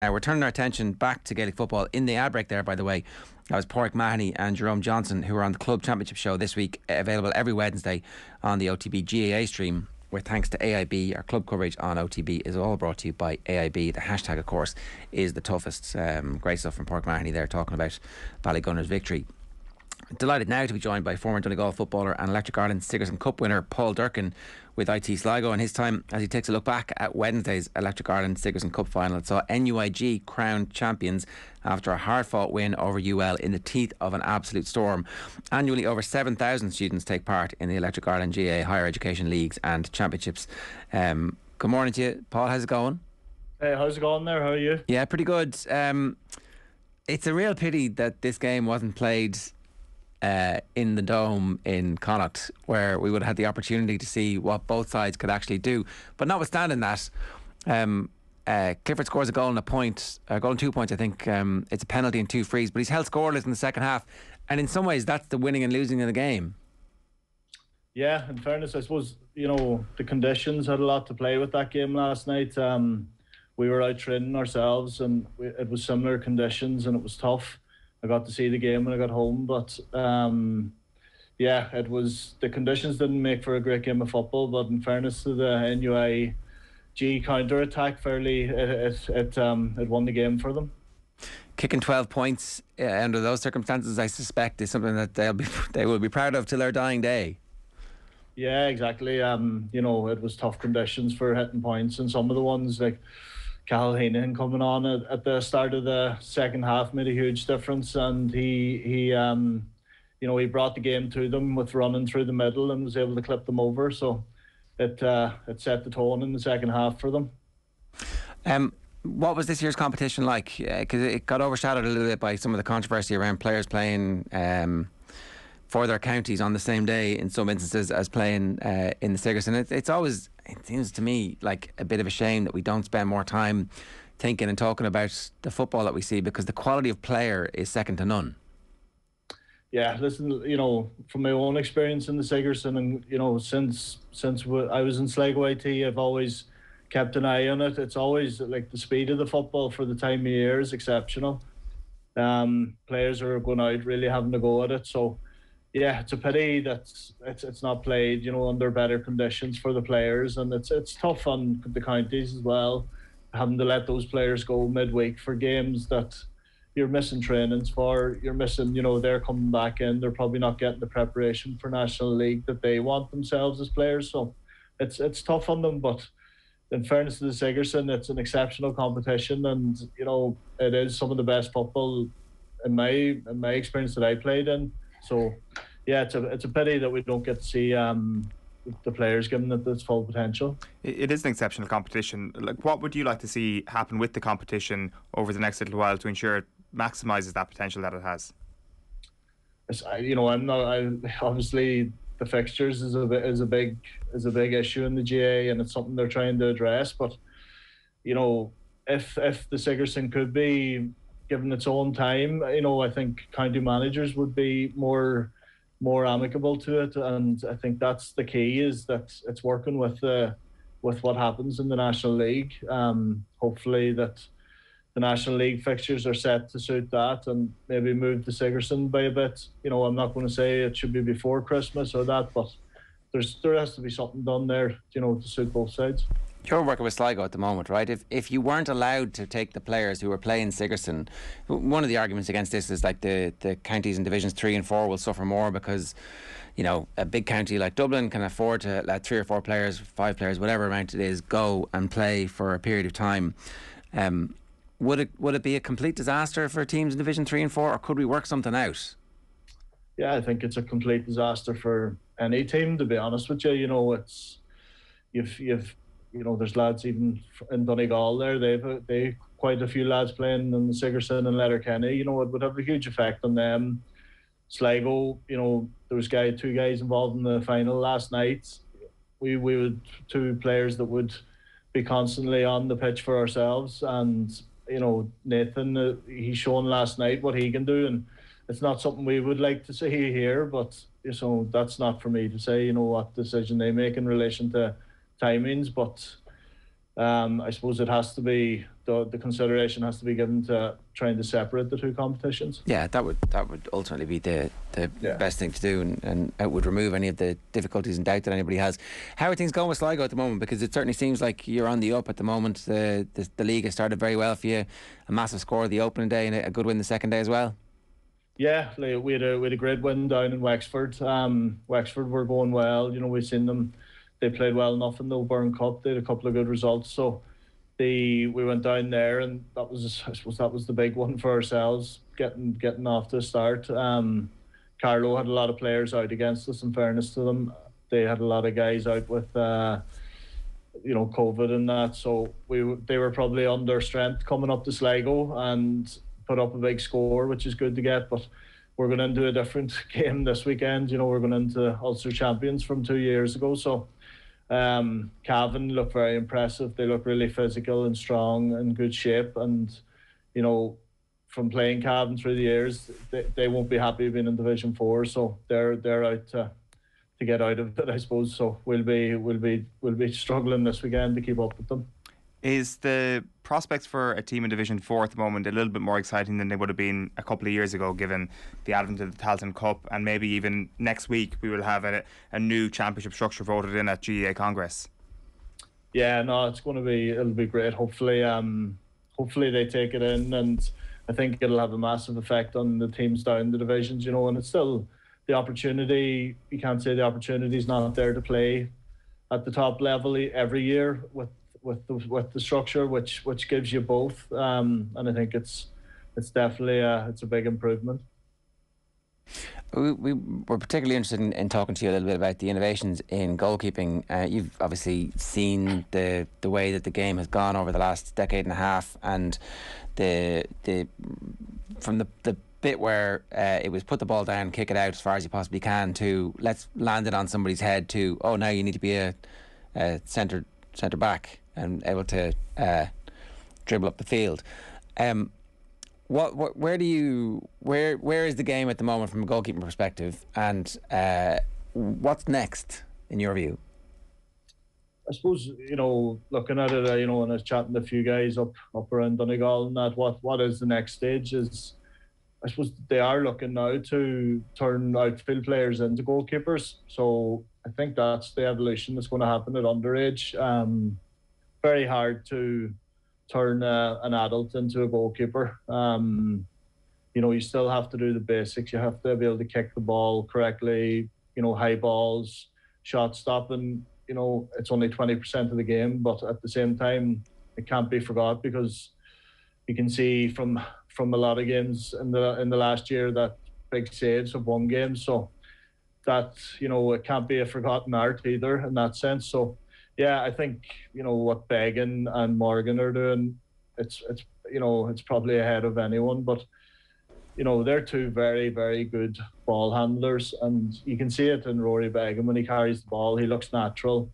We're turning our attention back to Gaelic football. In the ad break there, by the way, that was Pádraig Mahoney and Jerome Johnson, who are on the Club Championship show this week, available every Wednesday on the OTB GAA stream, where thanks to AIB, our club coverage on OTB is all brought to you by AIB. The hashtag, of course, is the toughest. Great stuff from Pádraig Mahoney there, talking about Ballygunner's victory. Delighted now to be joined by former Donegal footballer and Electric Ireland Sigerson Cup winner Paul Durcan with IT Sligo, and his time as he takes a look back at Wednesday's Electric Ireland Sigerson Cup final. It saw NUIG crowned champions after a hard-fought win over UL in the teeth of an absolute storm. Annually, over 7,000 students take part in the Electric Ireland GAA higher education leagues and championships. Good morning to you, Paul. How's it going? Hey, how's it going there? How are you? Yeah, pretty good. It's a real pity that this game wasn't played in the Dome in Connacht, where we would have had the opportunity to see what both sides could actually do. But notwithstanding that, Clifford scores a goal and a point, a goal and 2 points, I think. It's a penalty and 2 frees, but he's held scoreless in the second half, and in some ways that's the winning and losing of the game. Yeah, in fairness, I suppose, the conditions had a lot to play with that game last night. We were out training ourselves, and it was similar conditions, and it was tough. I got to see the game when I got home, but it was, the conditions didn't make for a great game of football. But in fairness to the NUIG counter attack, fairly it won the game for them. Kicking 12 points under those circumstances, I suspect, is something that they will be proud of till their dying day. Yeah, exactly. It was tough conditions for hitting points, and some of the ones like Cathal Heenan coming on at the start of the second half made a huge difference, and he brought the game to them with running through the middle and was able to clip them over. So it set the tone in the second half for them. What was this year's competition like? Because it got overshadowed a little bit by some of the controversy around players playing for their counties on the same day in some instances as playing in the Sigerson. It seems to me like a bit of a shame that we don't spend more time thinking and talking about the football that we see, because the quality of player is second to none. Yeah, listen, from my own experience in the Sigerson, and since I was in Sligo IT, I've always kept an eye on it. It's always like the speed of the football for the time of year is exceptional. Players are going out really having to go at it. So yeah, it's a pity that it's not played, under better conditions for the players, and it's tough on the counties as well, having to let those players go midweek for games that you're missing trainings for. You're missing, they're coming back in. They're probably not getting the preparation for National League that they want themselves as players. So it's tough on them. But in fairness to the Sigerson, it's an exceptional competition, and it is some of the best football in my experience that I played in. So, yeah, it's a pity that we don't get to see the players given it its full potential. It is an exceptional competition. Like, what would you like to see happen with the competition over the next little while to ensure it maximises that potential that it has? Obviously the fixtures is a big issue in the GAA, and it's something they're trying to address. But if the Sigerson could be given its own time, I think county managers would be more amicable to it, and I think that's the key, is that it's working with what happens in the National League. Hopefully that the National League fixtures are set to suit that, and maybe move the Sigerson by a bit. I'm not going to say it should be before Christmas or that, but there has to be something done there, to suit both sides. You're working with Sligo at the moment, right? If you weren't allowed to take the players who were playing Sigerson, one of the arguments against this is like the counties in Divisions 3 and 4 will suffer more because, a big county like Dublin can afford to let 3 or 4 players, 5 players, whatever amount it is, go and play for a period of time. Would it be a complete disaster for teams in Division 3 and 4, or could we work something out? Yeah, I think it's a complete disaster for any team, to be honest with you. You've there's lads even in Donegal there. They've quite a few lads playing in the Sigerson and Letterkenny. It would have a huge effect on them. Sligo, there was 2 guys involved in the final last night. We would 2 players that would be constantly on the pitch for ourselves. And Nathan, he's shown last night what he can do, and it's not something we would like to see here. But that's not for me to say. What decision they make in relation to timings, but I suppose it has to be the consideration has to be given to trying to separate the two competitions. Yeah, that would ultimately be the best thing to do, and it would remove any of the difficulties and doubt that anybody has. How are things going with Sligo at the moment? Because it certainly seems like you're on the up at the moment. The league has started very well for you. A massive score the opening day and a good win the second day as well. Yeah, we had a great win down in Wexford. Wexford were going well. We've seen them. They played well enough in the Burn Cup. They had a couple of good results. So we went down there, and I suppose that was the big one for ourselves, getting off to a start. Carlo had a lot of players out against us. In fairness to them, they had a lot of guys out with COVID and that. So they were probably under strength coming up to Sligo and put up a big score, which is good to get. But we're going into a different game this weekend. We're going into Ulster champions from 2 years ago. So Cavan look very impressive. They look really physical and strong and good shape. And, from playing Cavan through the years, they won't be happy being in Division 4. So they're out to get out of it, I suppose. So we'll be struggling this weekend to keep up with them. Is the prospects for a team in Division 4 at the moment a little bit more exciting than they would have been a couple of years ago, given the advent of the Tailteann Cup, and maybe even next week we will have a new championship structure voted in at GAA Congress? Yeah, no, it'll be great. Hopefully they take it in, and I think it'll have a massive effect on the teams down the divisions, and it's still the opportunity. You can't say the opportunity's not there to play at the top level every year with the structure, which gives you both, and I think it's definitely a big improvement. We were particularly interested in talking to you a little bit about the innovations in goalkeeping. You've obviously seen the way that the game has gone over the last decade and a half, and from the bit where it was put the ball down, kick it out as far as you possibly can, to let's land it on somebody's head, to now you need to be a centre back and able to dribble up the field. Where is the game at the moment from a goalkeeping perspective, and what's next in your view? I suppose looking at it, and I was chatting to a few guys up around Donegal and that. What is the next stage? Is I suppose they are looking now to turn outfield players into goalkeepers. So I think that's the evolution that's going to happen at underage. Very hard to turn an adult into a goalkeeper. You still have to do the basics. You have to be able to kick the ball correctly, high balls, shot stopping. It's only 20% of the game, but at the same time, it can't be forgot, because you can see from a lot of games in the last year that big saves have won games. So that, it can't be a forgotten art either in that sense. So yeah, I think, what Began and Morgan are doing, it's probably ahead of anyone, but they're two very, very good ball handlers, and you can see it in Rory Began when he carries the ball. He looks natural.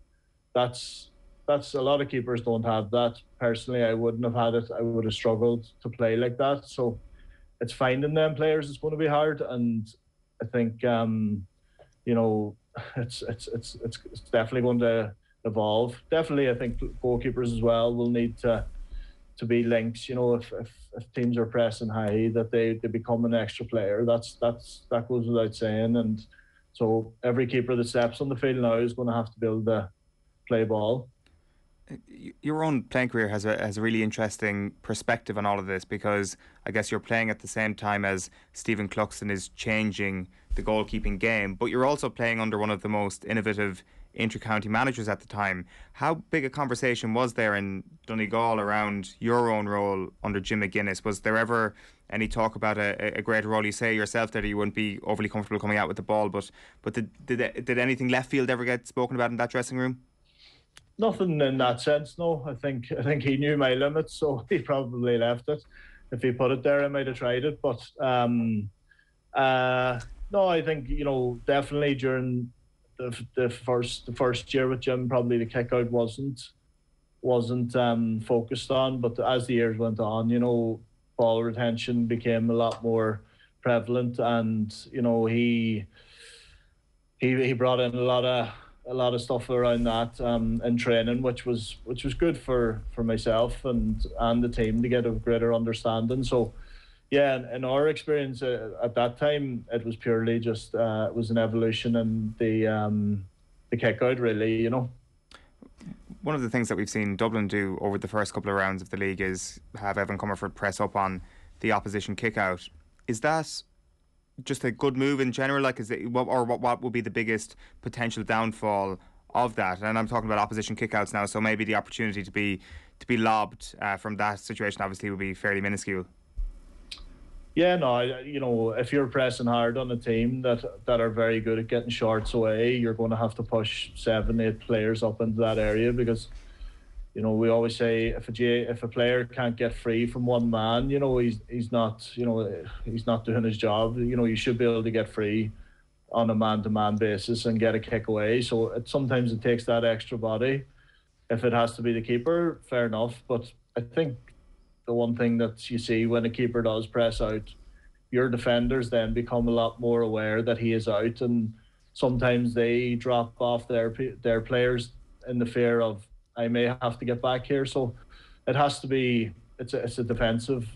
That's a lot of keepers don't have that. Personally, I wouldn't have had it. I would have struggled to play like that. So it's finding them players is going to be hard, and I think it's definitely going to evolve. Definitely, I think goalkeepers as well will need to be links. If teams are pressing high, that they become an extra player. That goes without saying. And so every keeper that steps on the field now is going to have to be able to play ball. Your own playing career has a really interesting perspective on all of this, because I guess you're playing at the same time as Stephen Cluxton is changing the goalkeeping game, but you're also playing under one of the most innovative inter-county managers at the time. How big a conversation was there in Donegal around your own role under Jim McGuinness? Was there ever any talk about a greater role? You say yourself that you wouldn't be overly comfortable coming out with the ball, but did anything left field ever get spoken about in that dressing room? Nothing in that sense, no. I think he knew my limits, so he probably left it. If he put it there, I might have tried it. But no, I think definitely during the first year with Jim, probably the kick out wasn't focused on. But as the years went on, ball retention became a lot more prevalent, and he brought in a lot of a lot of stuff around that in training, which was good for myself and the team to get a greater understanding. So yeah, in our experience at that time, it was purely just it was an evolution in the kick out, really, you know. One of the things that we've seen Dublin do over the first couple of rounds of the league is have Evan Comerford press up on the opposition kick out. Is that just a good move in general? Like, is it, what would be the biggest potential downfall of that? And I'm talking about opposition kickouts now, so maybe the opportunity to be lobbed from that situation obviously would be fairly minuscule. Yeah, no, you know, if you're pressing hard on a team that are very good at getting shots away, you're going to have to push 7-8 players up into that area, because, you know, we always say if a player can't get free from one man, you know, he's not doing his job. You know, you should be able to get free on a man-to-man basis and get a kick away. So sometimes it takes that extra body. If it has to be the keeper, fair enough. But I think the one thing that you see when a keeper does press out, your defenders then become a lot more aware that he is out, and sometimes they drop off their players in the fear of, I may have to get back here. So it has to be, it's a defensive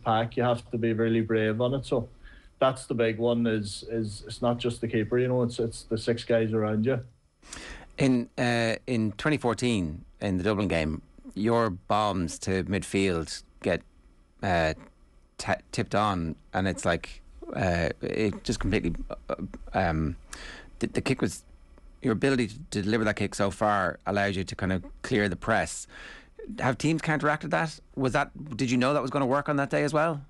pack. You have to be really brave on it. So that's the big one. Is it's not just the keeper, you know, it's the 6 guys around you. In 2014 in the Dublin game, your bombs to midfield get tipped on, and it's like it just completely the kick was, your ability to deliver that kick so far allows you to kind of clear the press. Have teams counteracted that? Did you know that was going to work on that day as well?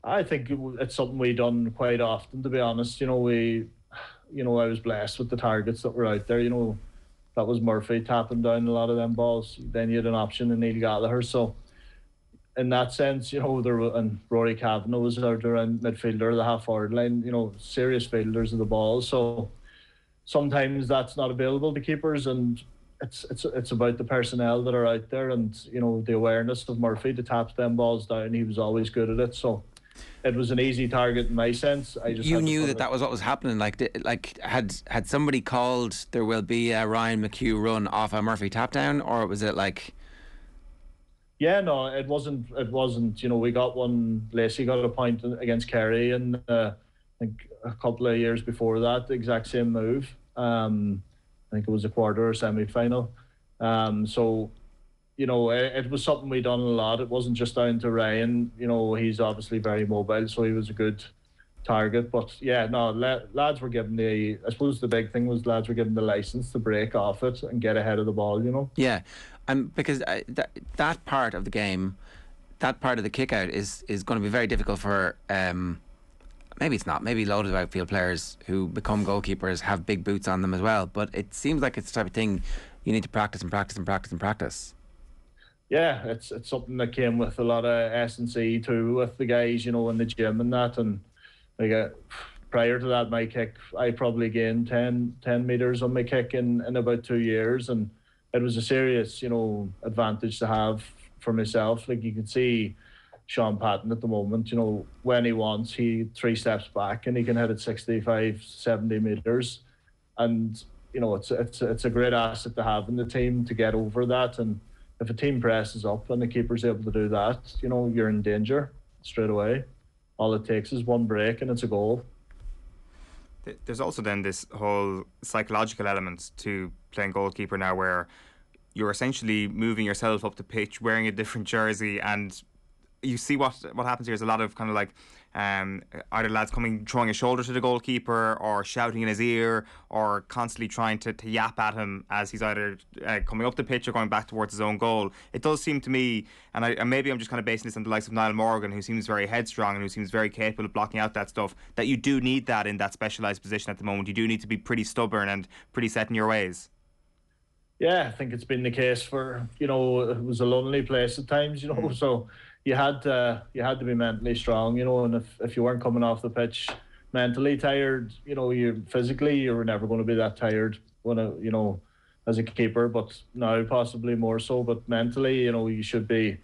I think it's something we done quite often, to be honest. You know, I was blessed with the targets that were out there. You know, that was Murphy tapping down a lot of them balls. Then you had an option in Neil Gallagher. So in that sense, you know, and Rory Kavanagh was out around midfielder, the half-forward line, you know, serious fielders of the ball. So sometimes that's not available to keepers, and it's about the personnel that are out there, and, you know, the awareness of Murphy to tap them balls down. He was always good at it. So it was an easy target in my sense. You knew that was what was happening. Like had somebody called there will be a Ryan McHugh run off a Murphy tap down, or was it like? Yeah, no, it wasn't. You know, we got one. Lacey got a point against Kerry, and I think a couple of years before that, the exact same move. I think it was a quarter or semi-final. So, you know, it was something we done a lot. It wasn't just down to Ryan. You know, he's obviously very mobile, so he was a good target. But yeah, no, lads were given I suppose the big thing was lads were given the license to break off it and get ahead of the ball, you know. Yeah, because that part of the game, that part of the kick out is going to be very difficult for maybe it's not. Maybe loads of outfield players who become goalkeepers have big boots on them as well. But it seems like it's the type of thing you need to practice and practice and practice and practice. Yeah, it's something that came with a lot of S&C too, with the guys, you know, in the gym and that. And like prior to that, my kick, I probably gained 10 metres on my kick in about 2 years. And it was a serious, you know, advantage to have for myself. Like you can see Sean Patton at the moment, you know, when he wants, he 3 steps back and he can hit it 65, 70 metres. And, you know, it's a great asset to have in the team to get over that. And if a team presses up and the keeper's able to do that, you know, you're in danger straight away. All it takes is one break and it's a goal. There's also then this whole psychological element to playing goalkeeper now, where you're essentially moving yourself up the pitch, wearing a different jersey, and you see what happens here is a lot of kind of like either lads throwing a shoulder to the goalkeeper or shouting in his ear or constantly trying to yap at him as he's either coming up the pitch or going back towards his own goal. It does seem to me, and maybe I'm just kind of basing this on the likes of Niall Morgan, who seems very headstrong and who seems very capable of blocking out that stuff, that you do need that in that specialised position at the moment. You do need to be pretty stubborn and pretty set in your ways. Yeah, I think it's been the case for, you know, it was a lonely place at times, you know, so you had to be mentally strong, you know, and if you weren't coming off the pitch mentally tired, you know, you were never going to be that tired when you know, as a keeper, but now possibly more so. But mentally, you know, you should be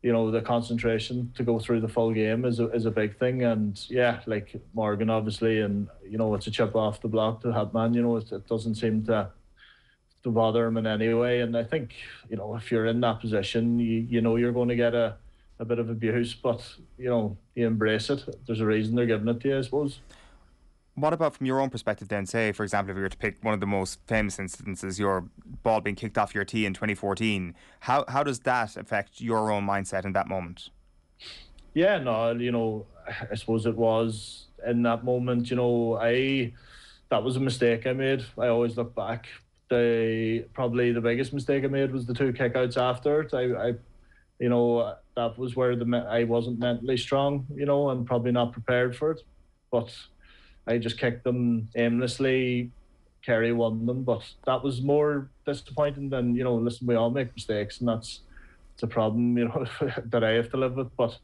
the concentration to go through the full game is a big thing. And yeah, like Morgan obviously, and it's a chip off the block to Hatman. It doesn't seem to bother him in any way. And I think if you're in that position, you're going to get a bit of abuse, but you embrace it. There's a reason they're giving it to you, I suppose. What about from your own perspective then? Say, for example, if we were to pick one of the most famous instances, your ball being kicked off your tee in 2014, how does that affect your own mindset in that moment? Yeah, no, I suppose it was in that moment, that was a mistake I made. I always look back. Probably the biggest mistake I made was the 2 kickouts after it. That was where I wasn't mentally strong, and probably not prepared for it. But I just kicked them aimlessly. Kerry won them, but that was more disappointing than, listen, we all make mistakes, and it's a problem, that I have to live with. But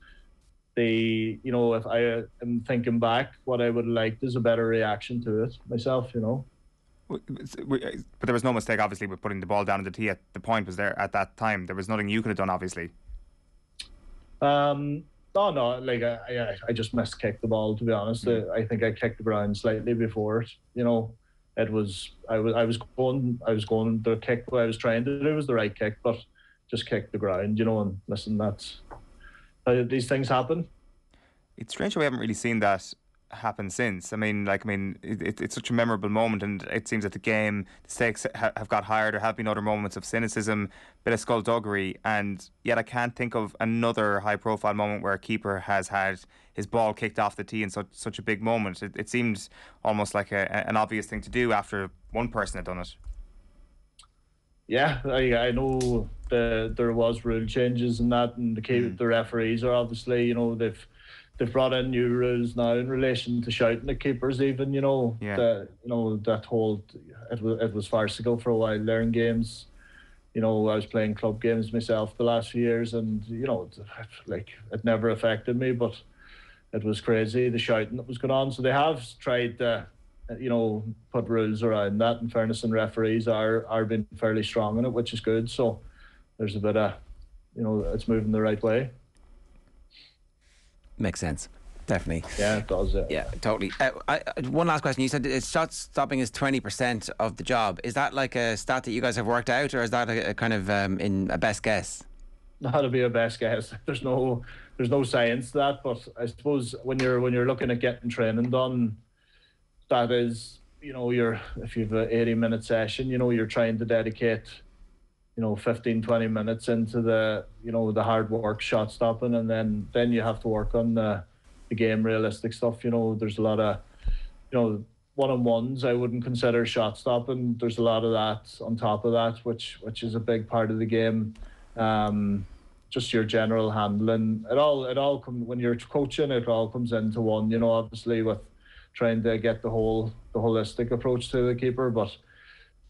if I am thinking back, what I would have liked is a better reaction to it myself, But there was no mistake, obviously, with putting the ball down in the tee. The point was there at that time. There was nothing you could have done, obviously. No, like I just miskicked the ball, to be honest. I think I kicked the ground slightly before it. It was I was going the kick what I was trying to do was the right kick, but just kicked the ground, and listen, that's these things happen. It's strange we haven't really seen that happen since. It's such a memorable moment, and it seems that the stakes have got higher. There have been other moments of cynicism, bit of skullduggery, and yet I can't think of another high-profile moment where a keeper has had his ball kicked off the tee in such a big moment. It seems almost like an obvious thing to do after one person had done it. Yeah, I know there was rule changes and that, and the referees are obviously, they've brought in new rules now in relation to shouting at keepers even, that whole, it was farcical for a while there in games. I was playing club games myself the last few years, and, it never affected me, but it was crazy, the shouting that was going on. So they have tried to, put rules around that. In fairness, and referees are being fairly strong in it, which is good. So there's a bit of, it's moving the right way. Makes sense. Definitely. Yeah, it does. Yeah, totally. One last question. You said shot stopping is 20% of the job. Is that like a stat that you guys have worked out, or is that a kind of in a best guess? That'll be a best guess. There's no science to that, but I suppose when you're looking at getting training done, that is, if you've an 80-minute session, you're trying to dedicate 15-20 minutes into the the hard work, shot stopping, and then you have to work on the game realistic stuff. There's a lot of one-on-ones I wouldn't consider shot stopping. There's a lot of that on top of that, which is a big part of the game. Just your general handling, it all comes when you're coaching. It all comes into one, obviously, with trying to get the holistic approach to the keeper, but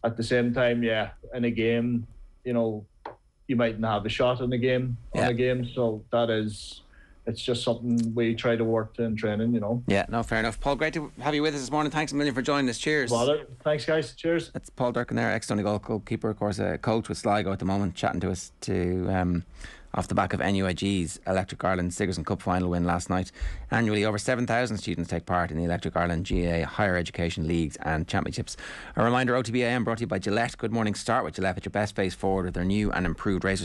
at the same time, yeah, in a game, you mightn't have a shot in a game, so it's just something we try to work to in training, Yeah, no, fair enough. Paul, great to have you with us this morning. Thanks a million for joining us. Cheers. Bother. Thanks, guys. Cheers. That's Paul Durcan there, ex-Donegal goalkeeper, of course, a coach with Sligo at the moment, chatting to us off the back of NUIG's Electric Ireland Sigerson Cup final win last night. Annually, over 7,000 students take part in the Electric Ireland GAA higher education leagues and championships. A reminder, OTB AM brought to you by Gillette. Good morning. Start with Gillette at your best face forward with their new and improved razors.